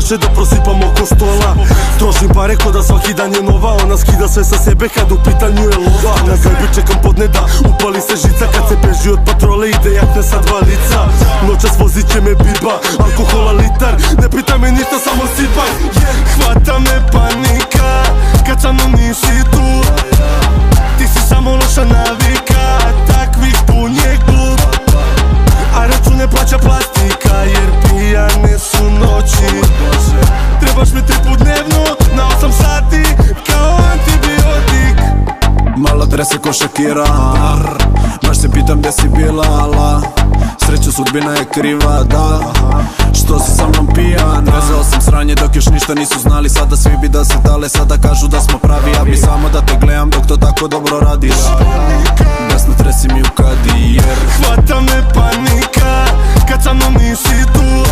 više da prosipam oko stola. Trošim pare ko da svaki dan je nova. Ona skida sve sa sebe kad u pitanju je lova. Na gajbi čekam podne da upali se žica. Kad se beži od patrole ide jakne sa 2 lica. Noćas vozit će me biba, alkohola litar. Ne pitaj me ništa, samo sipaj. Hvata me panika kad sa mnom nisi tu. Ti si samo loša navika, takvih pun je klub. A račune plaća plastika jer pijane su noći. Trebaš mi 3 put dnevno na 8 sati kao antibiotik. Malo trese ko Shakira, baš se pitam gde si bila, ala sreću sudbina je kriva, da. Što si sa mnom pijan? Vezao sam sranje dok još ništa nisu znali. Sada svi bi da se dale, sada kažu da smo pravi. Ja bi samo da te gledam dok to tako dobro radiš. Desno tresi mi u kadi jer hvata me panika kad sa mnom nisi tu.